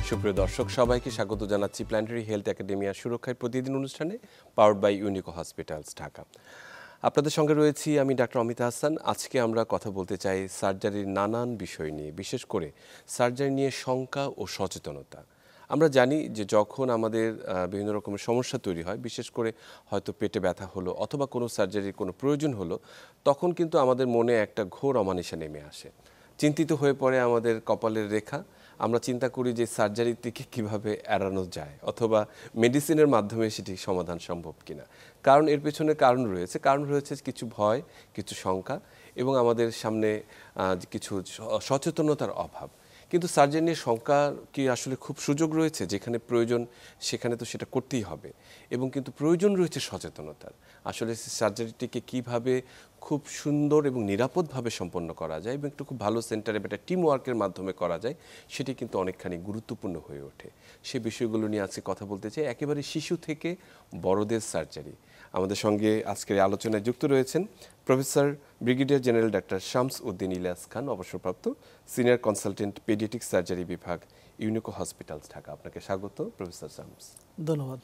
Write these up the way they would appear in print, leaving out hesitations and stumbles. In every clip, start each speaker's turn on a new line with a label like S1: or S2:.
S1: সুপ্রিয় দর্শক সবাইকে স্বাগত জানাচ্ছি প্ল্যানেটারি হেলথ একাডেমিয়া সুরক্ষায় প্রতিদিন অনুষ্ঠানে পাওয়ার্ড বাই ইউনিকো হসপিটালস ঢাকা। আপনাদের সঙ্গে রয়েছি আমি ডাক্তার অমিত হাসান। আজকে আমরা কথা বলতে চাই সার্জারির নানান বিষয় নিয়ে, বিশেষ করে সার্জারি নিয়ে শঙ্কা ও সচেতনতা। আমরা জানি যে যখন আমাদের বিভিন্ন রকমের সমস্যা তৈরি হয়, বিশেষ করে হয়তো পেটে ব্যথা হলো অথবা কোনো সার্জারির কোনো প্রয়োজন হলো, তখন কিন্তু আমাদের মনে একটা ঘোর অমানিশা নেমে আসে। চিন্তিত হয়ে পড়ে আমাদের কপালের রেখা। আমরা চিন্তা করি যে সার্জারি থেকে কীভাবে এড়ানো যায় অথবা মেডিসিনের মাধ্যমে সেটি সমাধান সম্ভব কিনা। কারণ এর পেছনে কারণ রয়েছে কিছু ভয়, কিছু শঙ্কা এবং আমাদের সামনে কিছু সচেতনতার অভাব। কিন্তু সার্জারি নিয়ে শঙ্কা কি আসলে খুব সুযোগ রয়েছে? যেখানে প্রয়োজন সেখানে তো সেটা করতেই হবে, এবং কিন্তু প্রয়োজন রয়েছে সচেতনতার। আসলে সার্জারিটিকে কিভাবে খুব সুন্দর এবং নিরাপদভাবে সম্পন্ন করা যায় এবং একটু খুব ভালো সেন্টারে একটা টিম ওয়ার্কের মাধ্যমে করা যায়, সেটি কিন্তু অনেকখানি গুরুত্বপূর্ণ হয়ে ওঠে। সে বিষয়গুলো নিয়ে আজকে কথা বলতে চাই, একেবারে শিশু থেকে বড়দের সার্জারি। আমাদের সঙ্গে আজকের আলোচনায় যুক্ত রয়েছেন professor brigadier general doctor Shams Uddin Ilias Khan, অবসরপ্রাপ্ত সিনিয়র কনসালটেন্ট পেডিয়াট্রিক সার্জারি বিভাগ, ইউনিকো হসপিটালস ঢাকা। আপনাকে স্বাগত প্রফেসর শামস।
S2: ধন্যবাদ।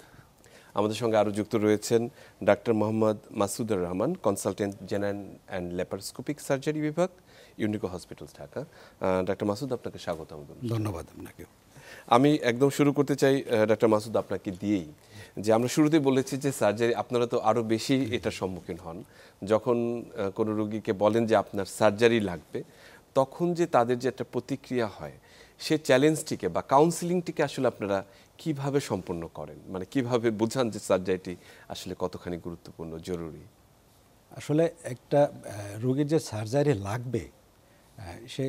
S1: আমাদের সঙ্গে আরও যুক্ত রয়েছেন doctor Mohammad Masudur Rahman, consultant general and laparoscopic surgery বিভাগ, Unico hospitals Dhaka. Doctor Masud, আপনাকে স্বাগত।
S3: ধন্যবাদ আপনাকে।
S1: আমি একদম শুরু করতে চাই ডাক্তার মাসুদ আপনাকে দিয়েই, যে আমরা শুরুতেই বলেছি যে সার্জারি আপনারা তো আরও বেশি এটার সম্মুখীন হন। যখন কোনো রোগীকে বলেন যে আপনার সার্জারি লাগবে, তখন যে তাদের যে একটা প্রতিক্রিয়া হয়, সে চ্যালেঞ্জটিকে বা কাউন্সিলিংটিকে আসলে আপনারা কিভাবে সম্পন্ন করেন? মানে কিভাবে বোঝান যে সার্জারিটি আসলে কতখানি গুরুত্বপূর্ণ, জরুরি?
S3: আসলে একটা রোগীর যে সার্জারি লাগবে, সে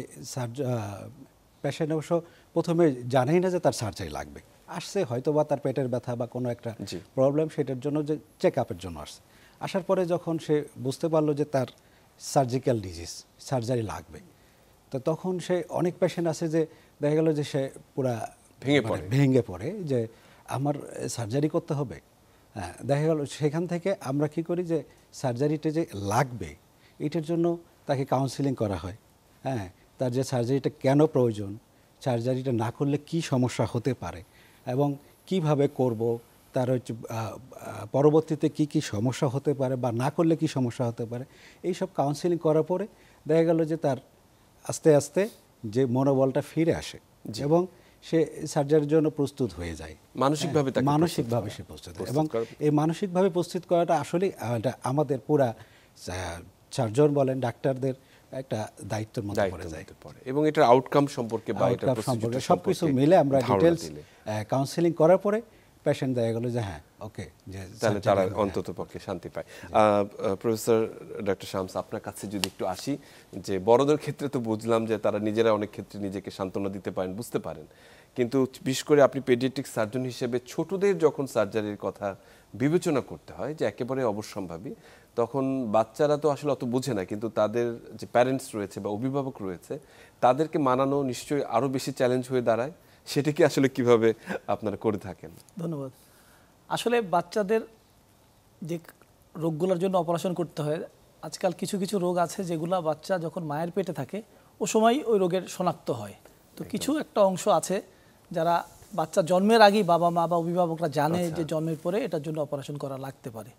S3: পেশেন্ট অবশ্য প্রথমে জানেই না যে তার সার্জারি লাগবে। আসছে হয়তো বা তার পেটের ব্যথা বা কোনো একটা প্রবলেম, সেটার জন্য যে চেক আপের জন্য আসছে। আসার পরে যখন সে বুঝতে পারলো যে তার সার্জিক্যাল ডিজিজ, সার্জারি লাগবে, তো তখন সে অনেক পেশেন্ট আছে যে দেখা গেল যে সে পুরা ভেঙে পড়ে যে আমার সার্জারি করতে হবে। হ্যাঁ, দেখা গেল সেখান থেকে আমরা কি করি যে সার্জারিটা যে লাগবে এটার জন্য তাকে কাউন্সিলিং করা হয়। হ্যাঁ, তার যে সার্জারিটা কেন প্রয়োজন, সার্জারিটা না করলে কি সমস্যা হতে পারে এবং কিভাবে করব, তার হচ্ছে পরবর্তীতে কি কি সমস্যা হতে পারে বা না করলে কি সমস্যা হতে পারে, এইসব কাউন্সিলিং করার পরে দেখা গেল যে তার আস্তে আস্তে যে মনোবলটা ফিরে আসে এবং সে সার্জারির জন্য প্রস্তুত হয়ে যায়। মানসিকভাবে সে প্রস্তুত হয় এবং এই মানসিকভাবে প্রস্তুত করাটা আসলে আমাদের পুরা সার্জন বলেন, ডাক্তারদের একটা দায়িত্বের মধ্যে পড়ে যায়
S1: এবং এটার আউটকাম সম্পর্কে
S3: সবকিছু মিলে আমরা ডিটেলস কাউন্সিলিং করার পরে পেশেন্ট দেখা গেল যে হ্যাঁ ওকে,
S1: তাহলে তারা অন্তত পক্ষে শান্তি পায়। প্রফেসর ডক্টর শামস, আপনার কাছে যদি একটু আসি, যে বড়দের ক্ষেত্রে তো বুঝলাম যে তারা নিজেরা অনেক ক্ষেত্রে নিজেকে সান্ত্বনা দিতে পারেন, বুঝতে পারেন, কিন্তু বিশেষ করে আপনি পেডিয়াট্রিক সার্জন হিসেবে ছোটদের যখন সার্জারির কথা বিবেচনা করতে হয় যে একেবারে অবশ্যম্ভাবী, তখন বাচ্চারা তো আসলে অত বোঝে না, কিন্তু তাদের যে প্যারেন্টস রয়েছে বা অভিভাবক রয়েছে তাদেরকে মানানো নিশ্চয়ই আরও বেশি চ্যালেঞ্জ হয়ে দাঁড়ায়। সেটাকে আসলে কিভাবে আপনারা করে থাকেন?
S2: ধন্যবাদ। আসলে বাচ্চাদের যে রোগগুলোর জন্য অপারেশন করতে হয়, আজকাল কিছু কিছু রোগ আছে যেগুলো বাচ্চা যখন মায়ের পেটে থাকে ও সময় ওই রোগের শনাক্ত হয়। তো কিছু একটা অংশ আছে যারা বাচ্চা জন্মের আগেই বাবা মা বা অভিভাবকরা জানে যে জন্মের পরে এটার জন্য অপারেশন করা লাগতে পারে।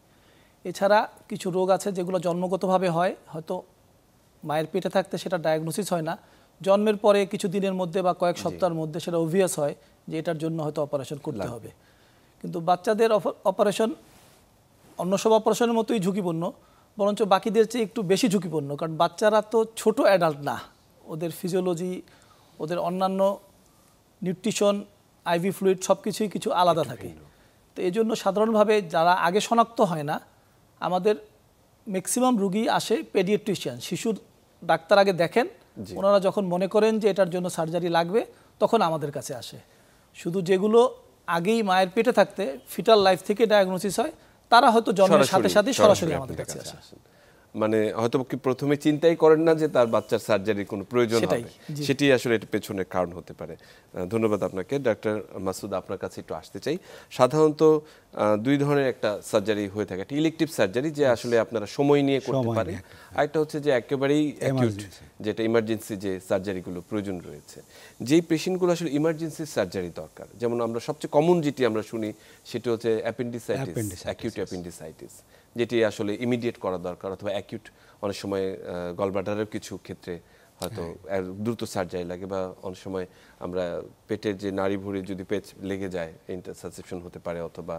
S2: এছাড়া কিছু রোগ আছে যেগুলো জন্মগতভাবে হয়, হয়তো মায়ের পেটে থাকতে সেটা ডায়াগনোসিস হয় না, জন্মের পরে কিছু দিনের মধ্যে বা কয়েক সপ্তাহের মধ্যে সেটা অবভিয়াস হয় যে এটার জন্য হয়তো অপারেশন করতে হবে। কিন্তু বাচ্চাদের অপারেশন অন্য সব অপারেশনের মতোই ঝুঁকিপূর্ণ, বরঞ্চ বাকিদের চেয়ে একটু বেশি ঝুঁকিপূর্ণ। কারণ বাচ্চারা তো ছোট অ্যাডাল্ট না, ওদের ফিজিওলজি, ওদের অন্যান্য নিউট্রিশন, আইভি ফ্লুইড সব কিছুই কিছু আলাদা থাকে। তো এই জন্য সাধারণভাবে যারা আগে শনাক্ত হয় না, আমাদের ম্যাক্সিমাম রুগী আসে পেডিয়াট্রিশিয়ান, শিশুর ডাক্তার আগে দেখেন, ওনারা যখন মনে করেন যে এটার জন্য সার্জারি লাগবে তখন আমাদের কাছে আসে। শুধু যেগুলো আগেই মায়ের পেটে থাকতে ফিটাল লাইফ থেকে ডায়াগনোসিস হয়, তারা হয়তো জন্মের সাথে সাথে সরাসরি আমাদের কাছে আসে।
S1: মানে হয়তো কি প্রথমে চিন্তাই করেন না যে তার বাচ্চার সার্জারির কোনো প্রয়োজন
S2: সেটাই,
S1: হবে,
S2: জি।
S1: সেটি আসলে এর পেছনের কারণ হতে পারে। ধন্যবাদ আপনাকে। ডক্টর মাসুদ, আপনার কাছে একটু আসতে চাই। সাধারণত দুই ধরনের একটা সার্জারি হয়ে থাকে, একটা ইলেকটিভ সার্জারি যে আসলে আপনারা সময় নিয়ে করতে
S3: সময়
S1: পারেন,
S3: নিয়ে
S1: আরেকটা হচ্ছে যে একেবারেই অ্যাকিউট,
S3: Emergency।
S1: যেটা ইমার্জেন্সি যে সার্জারিগুলো প্রয়োজন রয়েছে। যেই পেশেন্টগুলো আসলে ইমার্জেন্সি সার্জারি দরকার, যেমন আমরা সবচেয়ে কমন যেটি আমরা শুনি সেটি হচ্ছে অ্যাপেন্ডিসাইটিস, অ্যাকিউট অ্যাপেন্ডিসাইটিস, যেটি আসলে ইমিডিয়েট করা দরকার, অথবা অ্যাকিউট অনেক সময় গলব্লাডারের কিছু ক্ষেত্রে হয়তো দ্রুত সার্জারি লাগে, বা অনেক সময় আমরা পেটের যে নাড়ি ভুঁড়ি যদি পেট লেগে যায় ইন্টারসাসেপশন হতে পারে, অথবা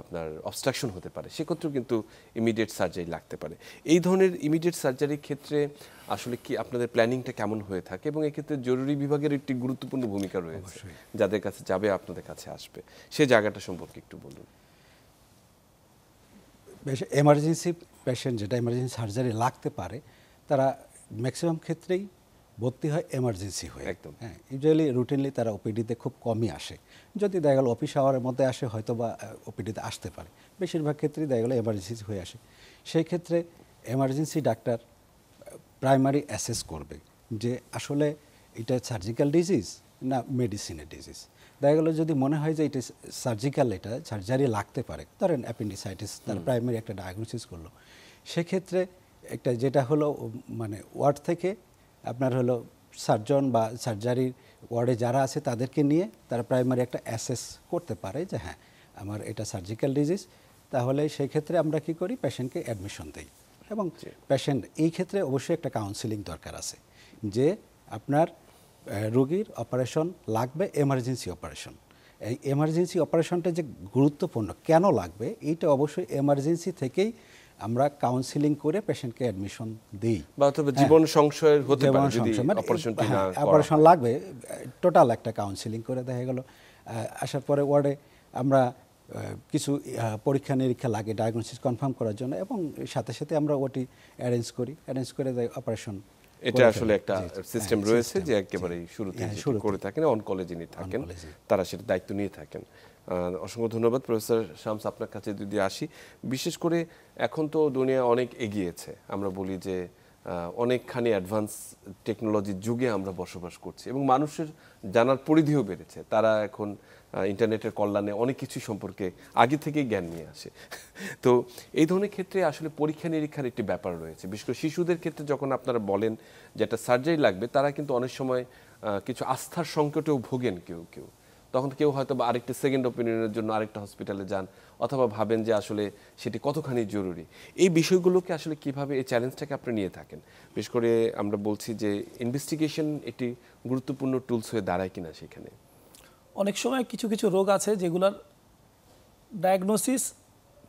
S1: আপনার অবস্ট্রাকশন হতে পারে, সেক্ষেত্রেও কিন্তু ইমিডিয়েট সার্জারি লাগতে পারে। এই ধরনের ইমিডিয়েট সার্জারির ক্ষেত্রে আসলে কি আপনাদের প্ল্যানিংটা কেমন হয়ে থাকে, এবং এক্ষেত্রে জরুরি বিভাগের একটি গুরুত্বপূর্ণ ভূমিকা রয়েছে, যাদের কাছে যাবে আপনাদের কাছে আসবে, সেই জায়গাটা সম্পর্কে একটু বলুন।
S3: এমার্জেন্সি পেশেন্ট, যেটা এমার্জেন্সি সার্জারি লাগতে পারে, তারা ম্যাক্সিমাম ক্ষেত্রেই ভর্তি হয় এমার্জেন্সি হয়ে।
S1: একদম।
S3: হ্যাঁ, ইউজুয়ালি রুটিনলি তারা ওপিডিতে খুব কমই আসে। যদি দেখা গেল অফিস আওয়ারের মধ্যে আসে, হয়তো বা ওপিডিতে আসতে পারে। বেশিরভাগ ক্ষেত্রেই দেখা গেলো এমার্জেন্সি হয়ে আসে। সেই ক্ষেত্রে এমার্জেন্সি ডাক্তার প্রাইমারি অ্যাসেস করবে যে আসলে এটা সার্জিক্যাল ডিজিজ না মেডিসিনের ডিজিজ। দেখা গেলো যদি মনে হয় যে এটা সার্জিক্যাল, এটা সার্জারি লাগতে পারে, ধরেন অ্যাপেন্ডিসাইটিস, তার প্রাইমারি একটা ডায়াগনোসিস করলো, সেক্ষেত্রে একটা যেটা হলো মানে ওয়ার্ড থেকে আপনার হলো সার্জন বা সার্জারির ওয়ার্ডে যারা আছে তাদেরকে নিয়ে তারা প্রাইমারি একটা অ্যাসেস করতে পারে যে হ্যাঁ আমার এটা সার্জিক্যাল ডিজিজ। তাহলে সেই ক্ষেত্রে আমরা কি করি, পেশেন্টকে অ্যাডমিশন দিই। এবং পেশেন্ট এই ক্ষেত্রে অবশ্যই একটা কাউন্সিলিং দরকার আছে যে আপনার রোগীর অপারেশন লাগবে, এমার্জেন্সি অপারেশন। এই এমার্জেন্সি অপারেশনটা যে গুরুত্বপূর্ণ, কেন লাগবে, এইটা অবশ্যই এমার্জেন্সি থেকেই আমরা কাউন্সিলিং করে পেশেন্টকে অ্যাডমিশন দিই।
S1: বা অথবা জীবন সংশয়ের হতে পারে যদি অপারেশনটি না
S3: অপারেশন লাগবে, টোটাল একটা কাউন্সিলিং করে দেখা গেল আসার পরে ওয়ার্ডে আমরা কিছু পরীক্ষা নিরীক্ষা লাগে ডায়াগনোসিস কনফার্ম করার জন্য, এবং সাথে সাথে আমরা ওটি অ্যারেঞ্জ করে অপারেশন।
S1: এটা আসলে একটা সিস্টেম রয়েছে যে একেবারেই শুরুতে করে থাকেন, অন কলে যিনি থাকেন তারা সেটা দায়িত্ব নিয়ে থাকেন। অসংখ্য ধন্যবাদ প্রফেসর শামস। আপনার কাছে যদি আসি, বিশেষ করে এখন তো দুনিয়া অনেক এগিয়েছে, আমরা বলি যে অনেকখানি অ্যাডভান্স টেকনোলজির যুগে আমরা বসবাস করছি, এবং মানুষের জানার পরিধিও বেড়েছে। তারা এখন ইন্টারনেটের কল্যাণে অনেক কিছু সম্পর্কে আগে থেকেই জ্ঞান নিয়ে আসে। তো এই ধরনের ক্ষেত্রে আসলে পরীক্ষা নিরীক্ষার একটি ব্যাপার রয়েছে, বিশেষ করে শিশুদের ক্ষেত্রে যখন আপনারা বলেন যে একটা সার্জারি লাগবে, তারা কিন্তু অনেক সময় কিছু আস্থার সংকটেও ভোগেন কেউ কেউ। তখন কেউ হয়তো বা আরেকটা সেকেন্ড ওপিনিয়নের জন্য আরেকটা হসপিটালে যান, অথবা ভাবেন যে আসলে সেটি কতখানি জরুরি। এই বিষয়গুলোকে আসলে কিভাবে, এই চ্যালেঞ্জটাকে আপনি নিয়ে থাকেন? বিশেষ করে আমরা বলছি যে ইনভেস্টিগেশন একটি গুরুত্বপূর্ণ টুলস হয়ে দাঁড়ায় কিনা সেখানে।
S2: অনেক সময় কিছু কিছু রোগ আছে যেগুলোর ডায়াগনোসিস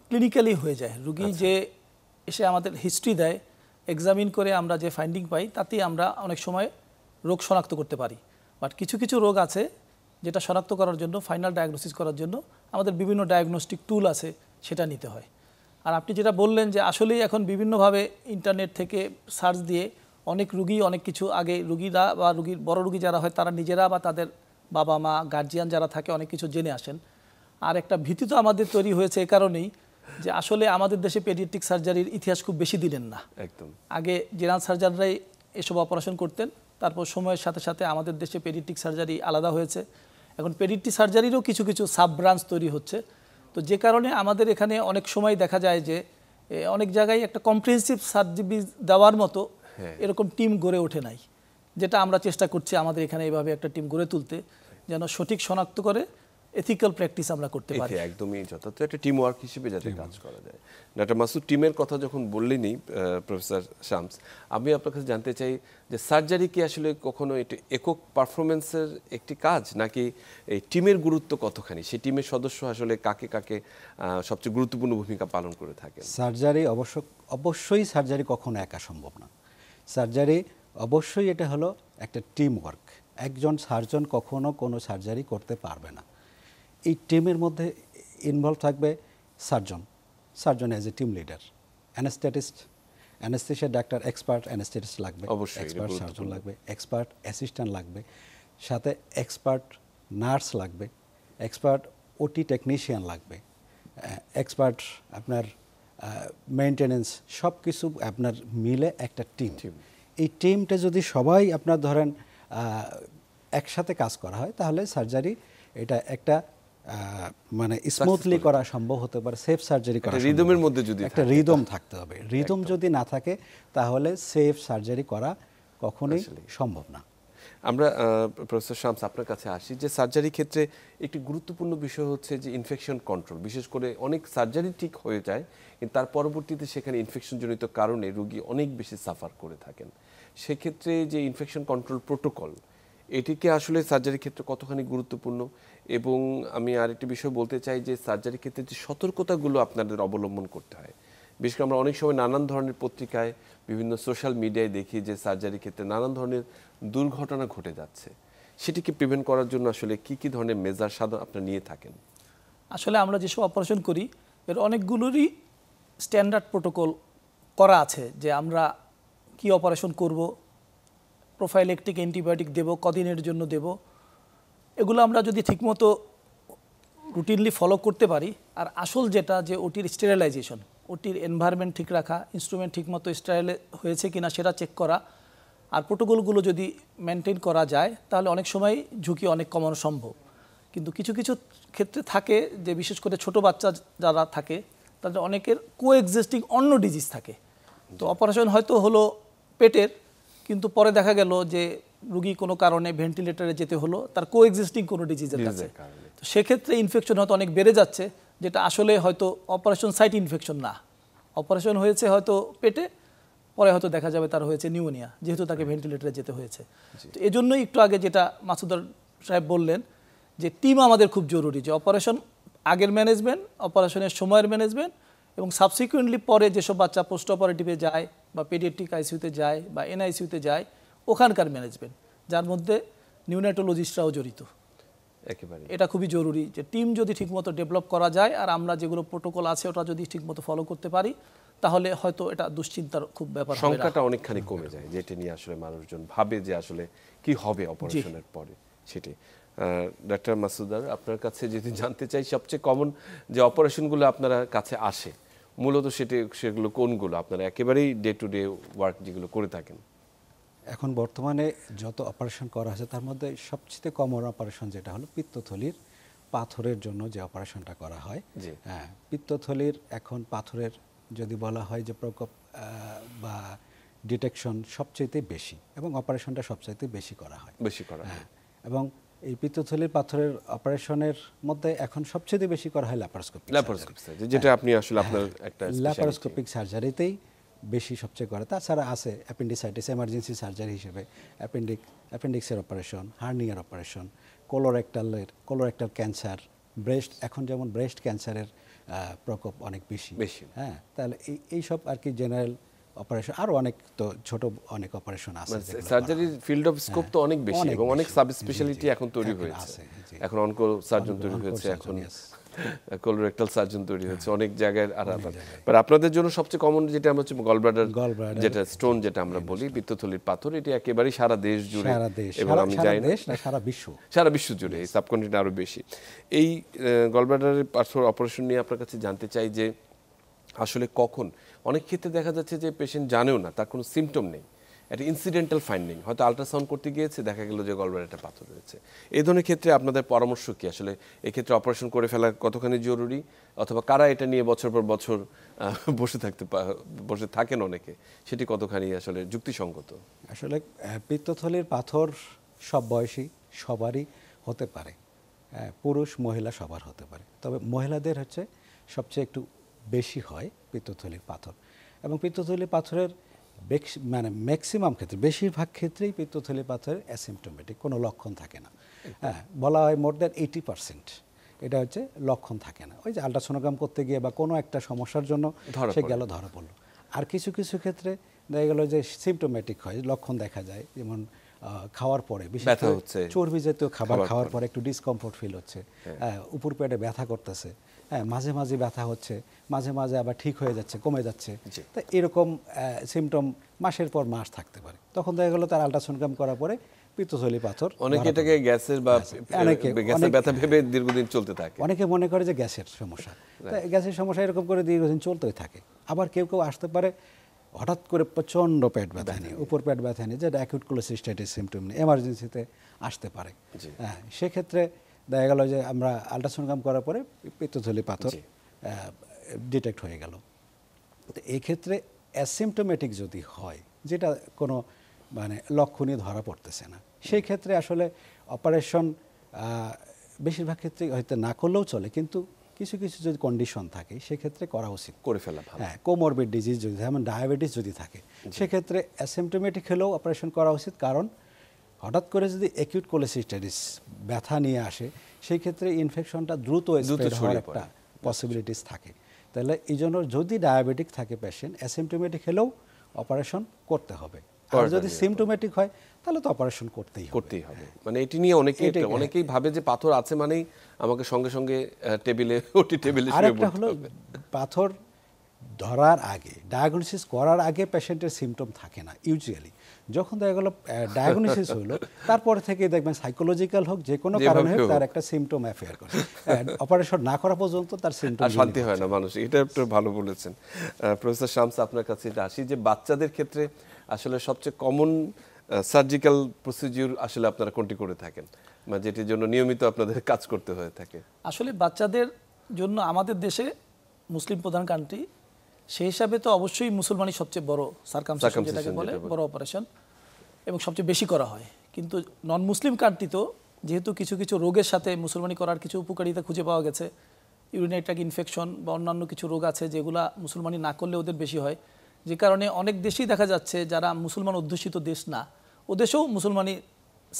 S2: ক্লিনিক্যালি হয়ে যায়। রুগী যে এসে আমাদের হিস্ট্রি দেয়, এক্সামিন করে আমরা যে ফাইন্ডিং পাই, তাতেই আমরা অনেক সময় রোগ শনাক্ত করতে পারি। বাট কিছু কিছু রোগ আছে যেটা শনাক্ত করার জন্য, ফাইনাল ডায়াগনোসিস করার জন্য আমাদের বিভিন্ন ডায়াগনস্টিক টুল আছে, সেটা নিতে হয়। আর আপনি যেটা বললেন যে আসলেই এখন বিভিন্নভাবে ইন্টারনেট থেকে সার্চ দিয়ে অনেক রুগী অনেক কিছু, আগে রুগীরা বা বড় রুগী যারা হয় তারা নিজেরা বা তাদের বাবা মা গার্জিয়ান যারা থাকে অনেক কিছু জেনে আসেন। আর একটা ভীতি তো আমাদের তৈরি হয়েছে এ কারণেই যে আসলে আমাদের দেশে পেডিয়াট্রিক সার্জারির ইতিহাস খুব বেশি দিনের না।
S1: একদম।
S2: আগে জেনারেল সার্জানরাই এসব অপারেশন করতেন, তারপর সময়ের সাথে সাথে আমাদের দেশে পেডিয়াট্রিক সার্জারি আলাদা হয়েছে। এখন পেডিয়াট্রিক সার্জারিরও কিছু কিছু সাব ব্রাঞ্চ তৈরি হচ্ছে। তো যে কারণে আমাদের এখানে অনেক সময় দেখা যায় যে অনেক জায়গায় একটা কম্প্রিহেন্সিভ সার্জারি দেওয়ার মতো এরকম টিম গড়ে ওঠে নাই, যেটা আমরা চেষ্টা করছি আমাদের এখানে এইভাবে একটা টিম গড়ে তুলতে, যেন সঠিক শনাক্ত করে এথিক্যাল প্র্যাকটিস আমরা করতে পারি।
S1: একদমই যথার্থ একটা টিম ওয়ার্ক হিসেবে যাতে কাজ করা যায়। ডক্টর মাসুদ, টিমের কথা যখন বললেনই প্রফেসর শামস, আমি আপনার কাছে জানতে চাই যে সার্জারি কি আসলে কখনো এটি একক পারফরমেন্সের একটি কাজ, নাকি এই টিমের গুরুত্ব কতখানি, সেই টিমের সদস্য আসলে কাকে কাকে সবচেয়ে গুরুত্বপূর্ণ ভূমিকা পালন করে থাকে?
S3: সার্জারি অবশ্যই সার্জারি কখনো একা সম্ভব না। সার্জারি অবশ্যই এটা হলো একটা টিম ওয়ার্ক। একজন সার্জন কখনো কোনো সার্জারি করতে পারবে না। এই টিমের মধ্যে ইনভলভ থাকবে surgeon as a team leader, anaesthesia doctor, expert anaesthetist লাগবে, এক্সপার্ট সার্জন লাগবে, এক্সপার্ট অ্যাসিস্ট্যান্ট লাগবে, সাথে এক্সপার্ট নার্স লাগবে, এক্সপার্ট ওটি টেকনিশিয়ান লাগবে, এক্সপার্ট আপনার মেইনটেনেন্স সব কিছু আপনার মিলে একটা টিম। এই টিমটা যদি সবাই আপনার ধরেন একসাথে কাজ করা হয় তাহলে সার্জারি এটা একটা মানে স্মুথলি করা সম্ভব হতে পারে, সেফ সার্জারি করা
S1: রিদমের মধ্যে যদি
S3: একটা রিদম থাকতে হবে। রিদম যদি না থাকে তাহলে সেফ সার্জারি করা কখনোই সম্ভব না।
S1: আমরা প্রফেসর শামস আপনার কাছে আসি যে সার্জারি ক্ষেত্রে একটি গুরুত্বপূর্ণ বিষয় হচ্ছে যে ইনফেকশন কন্ট্রোল। বিশেষ করে অনেক সার্জারি ঠিক হয়ে যায় কিন্তু তার পরবর্তীতে সেখানে ইনফেকশনজনিত কারণে রোগী অনেক বেশি সাফার করে থাকেন। সেক্ষেত্রে যে ইনফেকশন কন্ট্রোল প্রোটোকল এটিকে আসলে সার্জারির ক্ষেত্রে কতখানি গুরুত্বপূর্ণ, এবং আমি আরেকটি বিষয় বলতে চাই যে সার্জারির ক্ষেত্রে যে সতর্কতাগুলো আপনাদের অবলম্বন করতে হয়। বিশেষ করে আমরা অনেক সময় নানান ধরনের পত্রিকায় বিভিন্ন সোশ্যাল মিডিয়ায় দেখি যে সার্জারির ক্ষেত্রে নানান ধরনের দুর্ঘটনা ঘটে যাচ্ছে, সেটিকে প্রিভেন্ট করার জন্য আসলে কি কি ধরনের মেজার সাধারণ আপনারা নিয়ে থাকেন?
S2: আসলে আমরা যেসব অপারেশন করি এর অনেকগুলোরই স্ট্যান্ডার্ড প্রোটোকল করা আছে যে আমরা কি অপারেশন করব, প্রোফাইলেকটিক অ্যান্টিবায়োটিক দেব, কদিনের জন্য দেব, এগুলো আমরা যদি ঠিকমতো রুটিনলি ফলো করতে পারি। আর আসল যেটা যে ওটির স্টেরিলাইজেশন, ওটির এনভায়রনমেন্ট ঠিক রাখা, ইনস্ট্রুমেন্ট ঠিকমতো স্টেরাইল হয়েছে কিনা সেটা চেক করা, আর প্রোটোকলগুলো যদি মেনটেন করা যায় তাহলে অনেক সময় ঝুঁকি অনেক কমানো সম্ভব। কিন্তু কিছু কিছু ক্ষেত্রে থাকে যে বিশেষ করে ছোট বাচ্চা যারা থাকে তাদের অনেকের কোএক্সিস্টিং অন্য ডিজিজ থাকে। তো অপারেশন হয়তো হলো পেটের, কিন্তু পরে দেখা গেল যে রুগী কোনো কারণে ভেন্টিলেটরে যেতে হলো তার কোএক্সিস্টিং কোনো ডিজিজের কাছে। তো সেক্ষেত্রে ইনফেকশন হয়তো অনেক বেড়ে যাচ্ছে, যেটা আসলে হয়তো অপারেশন সাইট ইনফেকশন না, অপারেশন হয়েছে হয়তো পেটে, পরে হয়তো দেখা যাবে তার হয়েছে নিউমোনিয়া, যেহেতু তাকে ভেন্টিলেটরে যেতে হয়েছে। তো এজন্যই একটু আগে যেটা মাসুদার সাহেব বললেন যে টিম আমাদের খুব জরুরি, যে অপারেশন আগের ম্যানেজমেন্ট, অপারেশনের সময়ের ম্যানেজমেন্ট, এবং সাবসিকুয়েন্টলি পরে যেসব বাচ্চা পোস্ট অপারেটিভে যায় বা পেডিয়াট্রিক আইসিইউতে যায় বা এনআইসিইউতে যায় ওখানকার ম্যানেজমেন্ট, যার মধ্যে নিউনেটোলজিস্টরাও জড়িত।
S1: একেবারে
S2: এটা খুবই জরুরি যে টিম যদি ঠিকমতো ডেভেলপ করা যায় আর আমরা যেগুলো প্রোটোকল আছে ওটা যদি ঠিকমতো ফলো করতে পারি তাহলে হয়তো এটা দুশ্চিন্তার খুব ব্যাপার হবে না।
S1: সংখ্যাটা অনেকখানি কমে যায়, যেটা নিয়ে আসলে মানুষজন ভাবে যে আসলে কি হবে অপারেশনের পরে সেটি। ডাক্তার মাসুদার আপনার কাছে যদি জানতে চাই সবচেয়ে কমন যে অপারেশনগুলো আপনারা কাছে আসে মূলত সেগুলো কোনগুলো আপনারা একেবারেই ডে টু ডে ওয়ার্ক যেগুলো করে থাকেন?
S3: এখন বর্তমানে যত অপারেশন করা হয়েছে তার মধ্যে সবচেয়ে কমন অপারেশন যেটা হলো পিত্তথলির পাথরের জন্য যে অপারেশনটা করা হয়। হ্যাঁ, পিত্তথলির এখন পাথরের যদি বলা হয় যে প্রকোপ বা ডিটেকশন সবচাইতে বেশি এবং অপারেশনটা সবচাইতে বেশি করা হয়। এবং এই পিত্তথলির পাথরের অপারেশনের মধ্যে এখন সবচেয়ে বেশি করা হয় ল্যাপারোস্কোপি,
S1: যেটা আপনি আসলে আপনার একটা
S3: ল্যাপারোস্কোপিক সার্জারিতেই বেশি সবচেয়ে করে। তাছাড়া আছে অ্যাপেন্ডিসাইটিস এমার্জেন্সি সার্জারি হিসেবে অ্যাপেন্ডিক্সের অপারেশন, হার্নিয়ার অপারেশন, কোলোরেক্টাল ক্যান্সার, ব্রেস্ট, এখন যেমন ব্রেস্ট ক্যান্সারের প্রকোপ অনেক বেশি। হ্যাঁ, তাহলে এইসব আর কি জেনারেল অপারেশন, আরও অনেক তো ছোট অনেক অপারেশন আছে।
S1: সার্জারির ফিল্ড অফ স্কোপ তো অনেক বেশি এবং অনেক সাব স্পেশালিটি এখন তৈরি হয়েছে। এখন অনকো সার্জন তৈরি হয়েছে, এখন কোলোরেক্টাল সার্জন তৈরি হয়েছে অনেক জায়গায়। আর আপনাদের জন্য সবচেয়ে কমন যেটা আমরা হচ্ছে গলব্লাডার, যেটা স্টোন যেটা আমরা বলি, পিত্তথলির পাথর, এটি একেবারেই সারা দেশ জুড়ে, এবং আমি জানি না সারা বিশ্ব জুড়ে, এই সাবকন্টিনেন্টে আরো বেশি। এই গলব্লাডারের পাথর অপারেশন নিয়ে আপনার কাছে জানতে চাই যে আসলে কখন, অনেক ক্ষেত্রে দেখা যাচ্ছে যে পেশেন্ট জানেও না, তার কোনো সিমটম নেই, একটা ইনসিডেন্টাল ফাইন্ডিং, হয়তো আল্ট্রাসাউন্ড করতে গিয়েছে দেখা গেল যে গলব্লাডারে একটা পাথর রয়েছে। এই ধরনের ক্ষেত্রে আপনাদের পরামর্শ কি? আসলে এক্ষেত্রে অপারেশন করে ফেলা কতখানি জরুরি, অথবা কারা এটা নিয়ে বছর পর বছর বসে থাকেন অনেকে, সেটি কতখানি আসলে যুক্তিসঙ্গত?
S3: আসলে পিত্তথলির পাথর সব বয়সী সবারই হতে পারে, পুরুষ মহিলা সবার হতে পারে, তবে মহিলাদের হচ্ছে সবচেয়ে একটু বেশি হয় পিত্তথলির পাথর। এবং পিত্তথলির পাথরের মানে ম্যাক্সিমাম ক্ষেত্রে, বেশিরভাগ ক্ষেত্রেই পিত্তথলির পাথরের অ্যাসিমটোমেটিক, কোনো লক্ষণ থাকে না। হ্যাঁ, বলা হয় মোর দ্যান 80% এটা হচ্ছে লক্ষণ থাকে না। ওই যে আল্ট্রাসোনোগ্রাম করতে গিয়ে বা কোনো একটা সমস্যার জন্য সে গেল, ধরা পড়লো। আর কিছু কিছু ক্ষেত্রে দেখা গেল যে সিমটোমেটিক হয়, লক্ষণ দেখা যায়, যেমন খাওয়ার পরে, বিশেষ করে চর্বি জাতীয় খাবার খাওয়ার পরে একটু ডিসকমফোর্ট ফিল হচ্ছে, উপর পেটে ব্যথা করতেছে, হ্যাঁ, মাঝে মাঝে ব্যথা হচ্ছে, মাঝে মাঝে আবার ঠিক হয়ে যাচ্ছে, কমে যাচ্ছে। তো এরকম সিমটম মাসের পর মাস থাকতে পারে। তখন দেখা গেলো তার আল্ট্রাসোনোগ্রাম করার পরে পিত্তথলি পাথর
S1: অনেকে
S3: ধরা
S1: এটাকে গ্যাসের বা গ্যাসের ব্যথা ভেবে দীর্ঘদিন চলতে থাকে।
S3: অনেকে মনে করে যে গ্যাসের সমস্যা, তাই গ্যাসের সমস্যা এরকম করে দীর্ঘদিন চলতেই থাকে। আবার কেউ কেউ আসতে পারে হঠাৎ করে প্রচণ্ড পেট ব্যথা নিয়ে, উপর পেট ব্যথা নিয়ে, যেটা অ্যাকিউট কোলোসিস্টাইটিস সিমটম নিয়ে এমার্জেন্সিতে আসতে পারে। হ্যাঁ, সেক্ষেত্রে দেখা গেল যে আমরা আল্ট্রাসোনোগ্রাম করার পরে পিত্তথলি পাথর ডিটেক্ট হয়ে গেল। তো এই ক্ষেত্রে অ্যাসিমটোমেটিক যদি হয়, যেটা কোনো মানে লক্ষণই ধরা পড়তেছে না, সেই ক্ষেত্রে আসলে অপারেশন বেশিরভাগ ক্ষেত্রে হয়তো না করলেও চলে, কিন্তু কিছু কিছু যদি কন্ডিশন থাকে সেক্ষেত্রে করা উচিত,
S1: করে ফেলা ভালো।
S3: হ্যাঁ, কোমরবিড ডিজিজ যদি, যেমন ডায়াবেটিস যদি থাকে, সেক্ষেত্রে অ্যাসিমটোমেটিক হলেও অপারেশন করা উচিত। কারণ হঠাৎ করে যদি অ্যাকিউট কোলোসিস্টাইটিস ব্যথা নিয়ে আসে, সেই ক্ষেত্রে ইনফেকশনটা দ্রুত স্প্রেড হওয়ার একটা পসিবিলিটিস থাকে। তাহলে এই জন্য যদি ডায়াবেটিক থাকে পেশেন্ট, অ্যাসিমটোমেটিক হলেও অপারেশন করতে হবে। আর যদি সিমটোমেটিক হয় তাহলে তো অপারেশন করতেই হবে।
S1: মানে এটি নিয়ে অনেকেই ভাবে যে পাথর আছে মানেই আমাকে সঙ্গে সঙ্গে ওটি টেবিলে
S3: আরেকটা হলো পাথর ধরার আগে, ডায়াগনোসিস করার আগে পেশেন্টের সিমটম থাকে না ইউজুয়ালি। যখন দেখা গেল ডায়াগনোসিস হলো, তারপরে থেকে দেখবেন সাইকোলজিক্যাল হোক, যে কোনো কারণে হোক, তার একটা সিমটম অ্যাফেয়ার করে। অপারেশন না করা পর্যন্ত তার সিমটম
S1: আর শান্তি হয় না মানুষ। এটা একটু ভালো বলেছেন প্রফেসর শামস। আপনার কাছে আসি যে বাচ্চাদের ক্ষেত্রে আসলে সবচেয়ে কমন সার্জিক্যাল প্রসিডিউর আসলে আপনারা কোনটি করে থাকেন, মানে যেটির জন্য নিয়মিত আপনাদের কাজ করতে হয়ে থাকে?
S2: আসলে বাচ্চাদের জন্য আমাদের দেশে মুসলিম প্রধান কান্ট্রি, সেই হিসাবে তো অবশ্যই মুসলমানই সবচেয়ে বড় সার্কামসিশন যেটাকে বলে বড় অপারেশন, এবং সবচেয়ে বেশি করা হয়। কিন্তু নন মুসলিম কান্ট্রি তো যেহেতু কিছু কিছু রোগের সাথে মুসলমানি করার কিছু উপকারিতা খুঁজে পাওয়া গেছে, ইউরিনারি ট্র্যাক্ট ইনফেকশন বা অন্যান্য কিছু রোগ আছে যেগুলা মুসলমানি না করলে ওদের বেশি হয়, যে কারণে অনেক দেশেই দেখা যাচ্ছে যারা মুসলমান অধ্যুষিত দেশ না, ও দেশেও মুসলমানি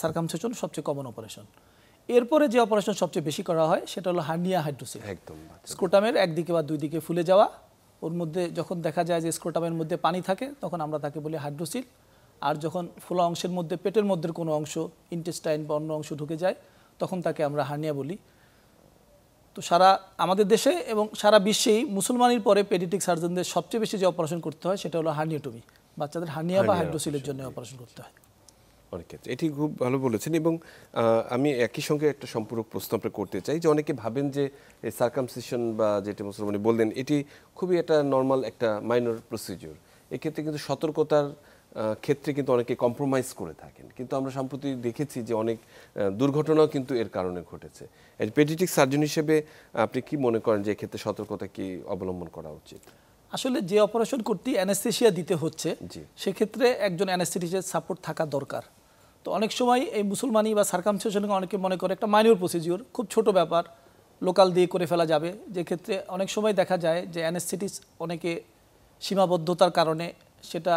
S2: সার্কামসিশন সবচেয়ে কমন অপারেশন। এরপরে যে অপারেশন সবচেয়ে বেশি করা হয় সেটা হলো হার্নিয়া হাইড্রোসিল।
S1: একদম
S2: স্ক্রোটামের একদিকে বা দুই দিকে ফুলে যাওয়া, ওর মধ্যে যখন দেখা যায় যে স্ক্রোটামের মধ্যে পানি থাকে তখন আমরা তাকে বলি হাইড্রোসিল। আর যখন ফোলা অংশের মধ্যে পেটের মধ্যে কোনো অংশ, ইন্টেস্টাইন বা অন্য অংশ ঢুকে যায়, তখন তাকে আমরা হার্নিয়া বলি। তো আমাদের দেশে এবং সারা বিশ্বেই মুসলমানের পরে পেডিয়াট্রিক সার্জনদের সবচেয়ে বেশি যে অপারেশন করতে হয় সেটা হলো হার্নিওটমি। বাচ্চাদের হার্নিয়া বা হাইড্রোসিলের জন্য অপারেশন করতে হয়
S1: অনেক ক্ষেত্রে। এটি খুব ভালো বলেছেন। এবং আমি একই সঙ্গে একটা সম্পূরক প্রশ্ন আপনাকে করতে চাই যে অনেকে ভাবেন যে সার্কামসিশন বা যেটা মুসলমানি বললেন, এটি খুবই একটা নর্মাল একটা মাইনর প্রসিডিউর। এক্ষেত্রে কিন্তু সতর্কতার ক্ষেত্রে কিন্তু অনেকে কম্প্রোমাইজ করে থাকেন, কিন্তু আমরা সম্প্রতি দেখেছি যে অনেক দুর্ঘটনাও কিন্তু এর কারণে ঘটেছে। পেডিয়াট্রিক সার্জন হিসেবে আপনি কি মনে করেন যে এক্ষেত্রে সতর্কতা কি অবলম্বন করা উচিত?
S2: আসলে যে অপারেশন করতে অ্যানেস্থেসিয়া দিতে হচ্ছে, সেক্ষেত্রে একজন অ্যানেস্থেটিস্টের সাপোর্ট থাকা দরকার। তো অনেক সময় এই মুসলমানি বা সার্কামসিশনকে অনেকে মনে করে একটা মাইনর প্রসিডিউর, খুব ছোট ব্যাপার, লোকাল দিয়ে করে ফেলা যাবে। যে ক্ষেত্রে অনেক সময় দেখা যায় যে অ্যানেস্থেটিস্ট অনেকে সীমাবদ্ধতার কারণে, সেটা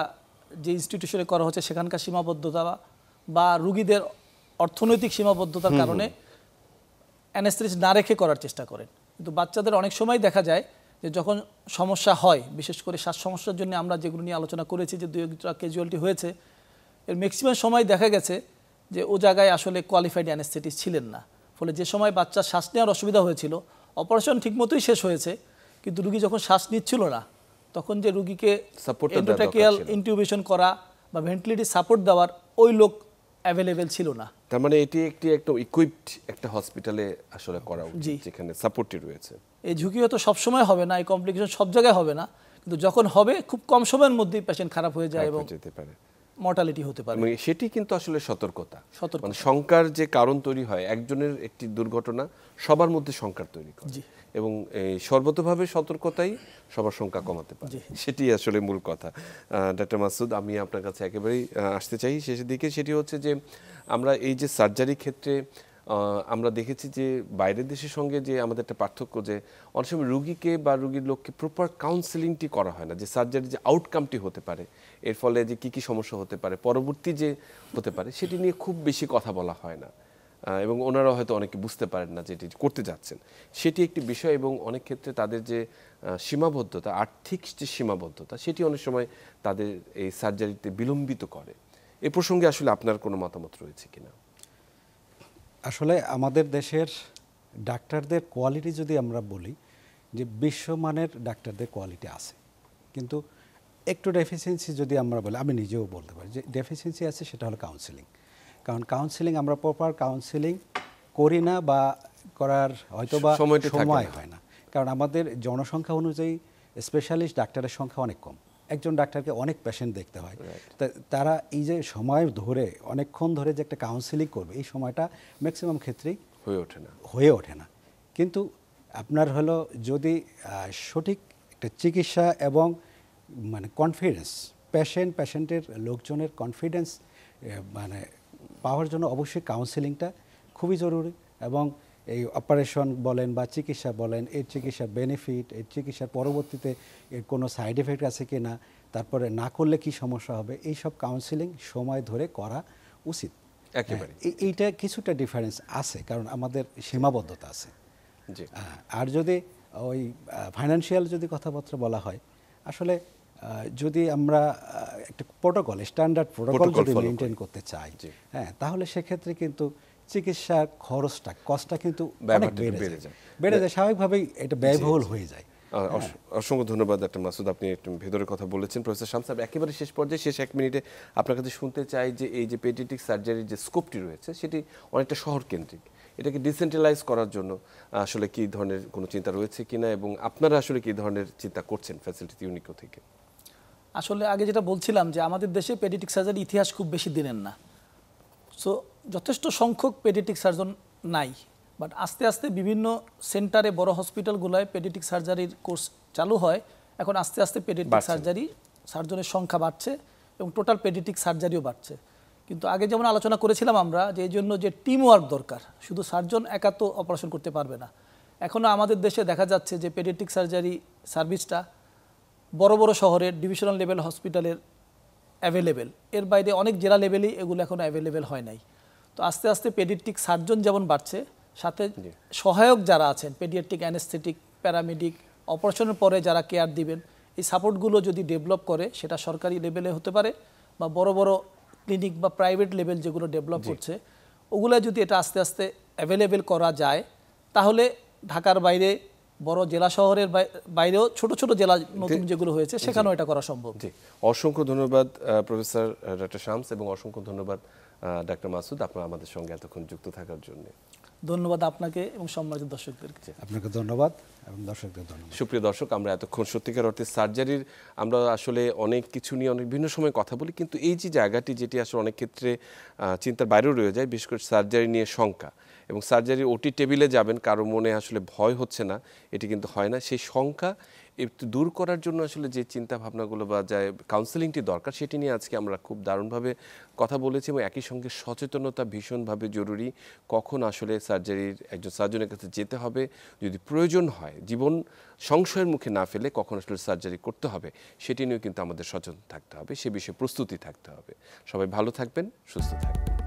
S2: যে ইনস্টিটিউশনে করা হচ্ছে সেখানকার সীমাবদ্ধতা বা রুগীদের অর্থনৈতিক সীমাবদ্ধতার কারণে অ্যানেস্থেটিস্ট না রেখে করার চেষ্টা করেন। কিন্তু বাচ্চাদের অনেক সময় দেখা যায় যে যখন সমস্যা হয়, বিশেষ করে শ্বাস সমস্যার জন্য আমরা যেগুলো নিয়ে আলোচনা করেছি যে 2-1টা ক্যাজুয়ালিটি হয়েছে, এর ম্যাক্সিমাম সময় দেখা গেছে যে ও জায়গায় আসলে কোয়ালিফাইড অ্যানেস্থেটিস্ট ছিলেন না। ফলে যে সময় বাচ্চার শ্বাস নেওয়ার অসুবিধা হয়েছিল, অপারেশন ঠিকমতোই শেষ হয়েছে, কিন্তু রুগী যখন শ্বাস নিচ্ছিল না, তখন যে রুগীকে এন্ডোট্রাকিয়াল ইনটিউবেশন করা বা ভেন্টিলেটর সাপোর্ট দেওয়ার ওই লোক অ্যাভেলেবেল ছিল না।
S1: তার মানে এটি একদম ইকুইপড একটা হসপিটালে আসলে করা উচিত যেখানে সাপোর্টই রয়েছে।
S2: এই ঝুঁকি হয়তো সবসময় হবে না, এই কমপ্লিকেশন সব জায়গায় হবে না, কিন্তু যখন হবে খুব কম সময়ের মধ্যেই পেশেন্ট খারাপ হয়ে যায় এবং
S1: যেতে পারে,
S2: মর্টালিটি হতে পারে।
S1: মানে সেটি কিন্তু আসলে সতর্কতা, মানে শঙ্কার যে কারণ তৈরি হয়, একজনের একটি দুর্ঘটনা সবার মধ্যে শঙ্কার তৈরি করে, এবং সর্বতভাবে সতর্কতাই সবার শঙ্কা কমাতে পারে, সেটি আসলে মূল কথা। ডক্টর মাসুদ, আমি আপনার কাছে একেবারেই আসতে চাই শেষের দিকে। সেটি হচ্ছে যে আমরা এই যে সার্জারি ক্ষেত্রে আমরা দেখেছি যে বাইরের দেশের সঙ্গে যে আমাদের একটা পার্থক্য, যে অনেক সময় রুগীকে বা রুগীর লোককে প্রপার কাউন্সেলিংটি করা হয় না, যে সার্জারি যে আউটকামটি হতে পারে, এর ফলে যে কী কী সমস্যা হতে পারে, পরবর্তী যে হতে পারে, সেটি নিয়ে খুব বেশি কথা বলা হয় না, এবং ওনারা হয়তো অনেকে বুঝতে পারেন না যেটি করতে যাচ্ছেন। সেটি একটি বিষয়, এবং অনেক ক্ষেত্রে তাদের যে সীমাবদ্ধতা, আর্থিক যে সীমাবদ্ধতা, সেটি অনেক সময় তাদের এই সার্জারিতে বিলম্বিত করে। এ প্রসঙ্গে আসলে আপনার কোনো মতামত রয়েছে কিনা?
S3: আসলে আমাদের দেশের ডাক্তারদের কোয়ালিটি যদি আমরা বলি, যে বিশ্বমানের ডাক্তারদের কোয়ালিটি আছে, কিন্তু একটু ডেফিসিয়েন্সি যদি আমরা বলি, আমি নিজেও বলতে পারি যে ডেফিসিয়েন্সি আছে, সেটা হলো কাউন্সেলিং। কারণ কাউন্সিলিং আমরা প্রপার কাউন্সিলিং করি না বা করার হয়তো বা
S1: সময়টা থাকে
S3: সময়
S1: না।
S3: হয় না, কারণ আমাদের জনসংখ্যা অনুযায়ী স্পেশালিস্ট ডাক্তারের সংখ্যা অনেক কম, একজন ডাক্তারকে অনেক পেশেন্ট দেখতে হয়। তারা এই যে সময় ধরে অনেকক্ষণ ধরে যে একটা কাউন্সিলিং করবে, এই সময়টা ম্যাক্সিমাম ক্ষেত্রেই হয়ে ওঠে না। কিন্তু আপনার হলো যদি সঠিক একটা চিকিৎসা এবং মানে কনফিডেন্স, পেশেন্টের লোকজনের কনফিডেন্স মানে পাওয়ার জন্য অবশ্যই কাউন্সিলিংটা খুবই জরুরি। এবং এই অপারেশন বলেন বা চিকিৎসা বলেন, এই চিকিৎসার বেনিফিট, এই চিকিৎসার পরবর্তীতে এর কোনো সাইড এফেক্ট আছে কি না, তারপরে না করলে কি সমস্যা হবে, এই সব কাউন্সিলিং সময় ধরে করা উচিত।
S1: একেবারে
S3: এইটা কিছুটা ডিফারেন্স আছে, কারণ আমাদের সীমাবদ্ধতা আছে। আর যদি ওই ফাইন্যান্সিয়াল যদি কথাবার্তা বলা হয়, আসলে যদি আমরা একটা প্রোটোকল, স্ট্যান্ডার্ড প্রোটোকল যদি মেনটেন করতে চাই, হ্যাঁ, তাহলে সেক্ষেত্রে কিন্তু চিকিৎসার কস্টটা কিন্তু অনেক বেড়ে যায়, স্বাভাবিকভাবেই এটা ব্যয়বহুল হয়ে যায়।
S1: অসংখ্য ধন্যবাদ ডক্টর মাসুদ, আপনি একটু ভেতরে কথা বলেছেন। প্রফেসর শামস সাহেব, একেবারে শেষ পর্যায়ে, শেষ 1 মিনিটে আপনার কাছে শুনতে চাই যে এই যে পেডিয়াট্রিক সার্জারির যে স্কোপটি রয়েছে সেটি অনেকটা শহর কেন্দ্রিক, এটাকে ডিসেন্ট্রালাইজ করার জন্য আসলে কি ধরনের কোনো চিন্তা রয়েছে কিনা, এবং আপনারা আসলে কি ধরনের চিন্তা করছেন ফ্যাসিলিটি ইউনিকো থেকে?
S2: আসলে আগে যেটা বলছিলাম যে আমাদের দেশে পেডিয়াট্রিক সার্জারি ইতিহাস খুব বেশি দিনের না, সো যথেষ্ট সংখ্যক পেডিয়াট্রিক সার্জন নাই, বাট আস্তে আস্তে বিভিন্ন সেন্টারে, বড় হসপিটালগুলোয় পেডিয়াট্রিক সার্জারির কোর্স চালু হয়। এখন আস্তে আস্তে পেডিয়াট্রিক সার্জনের সংখ্যা বাড়ছে এবং টোটাল পেডিয়াট্রিক সার্জারিও বাড়ছে। কিন্তু আগে যেমন আলোচনা করেছিলাম আমরা যে এই জন্য যে টিম ওয়ার্ক দরকার, শুধু সার্জন একা তো অপারেশন করতে পারবে না। এখনও আমাদের দেশে দেখা যাচ্ছে যে পেডিয়াট্রিক সার্জারি সার্ভিসটা বড় বড় শহরের ডিভিশনাল লেভেল হসপিটালের অ্যাভেলেবেল, এর বাইরে অনেক জেলা লেভেলেই এগুলো এখন অ্যাভেলেবেল হয় নাই। তো আস্তে আস্তে পেডিয়াট্রিক সার্জন যেমন বাড়ছে, সাথে সহায়ক যারা আছেন, পেডিয়াট্রিক অ্যানেস্থেটিক, প্যারামেডিক, অপারেশনের পরে যারা কেয়ার দিবেন, এই সাপোর্টগুলো যদি ডেভেলপ করে, সেটা সরকারি লেভেলে হতে পারে বা বড় বড় ক্লিনিক বা প্রাইভেট লেভেল যেগুলো ডেভেলপ হচ্ছে, ওগুলো যদি এটা আস্তে আস্তে অ্যাভেলেবেল করা যায়, তাহলে ঢাকার বাইরে, বড় জেলা শহরের বাইরেও ছোট ছোট জেলা নতুন যেগুলো হয়েছে সেখানেও এটা করা সম্ভব।
S1: অসংখ্য ধন্যবাদ প্রফেসর ডক্টর শামস, এবং অসংখ্য ধন্যবাদ ডক্টর মাসুদ, আপনারা আমাদের সঙ্গে এতক্ষণ যুক্ত থাকার জন্য।
S2: ধন্যবাদ আপনাকে এবং সম্মানিত দর্শকদেরকে।
S3: আপনাকে ধন্যবাদ এবং দর্শকদের ধন্যবাদ।
S1: সুপ্রিয় দর্শক, আমরা এতক্ষণ সত্যিকার অর্থে সার্জারির, আমরা আসলে অনেক কিছু নিয়ে অনেক ভিন্ন সময় কথা বলি, কিন্তু এই যে জায়গাটি যেটি আসলে অনেক ক্ষেত্রে চিন্তার বাইরেও রয়ে যায়, বিশেষ করে সার্জারি নিয়ে শঙ্কা, এবং সার্জারি ওটি টেবিলে যাবেন কারো মনে আসলে ভয় হচ্ছে না, এটি কিন্তু হয় না। সেই শঙ্কা একটু দূর করার জন্য আসলে যে চিন্তা ভাবনাগুলো বা যে কাউন্সেলিংটি দরকার, সেটি নিয়ে আজকে আমরা খুব দারুণভাবে কথা বলেছি, এবং একই সঙ্গে সচেতনতা ভীষণভাবে জরুরি। কখন আসলে সার্জারির একজন সার্জনের কাছে যেতে হবে, যদি প্রয়োজন হয় জীবন সংশয়ের মুখে না ফেলে কখন আসলে সার্জারি করতে হবে, সেটি নিয়েও কিন্তু আমাদের সচেতন থাকতে হবে, সে বিষয়ে প্রস্তুতি থাকতে হবে। সবাই ভালো থাকবেন, সুস্থ থাকবেন।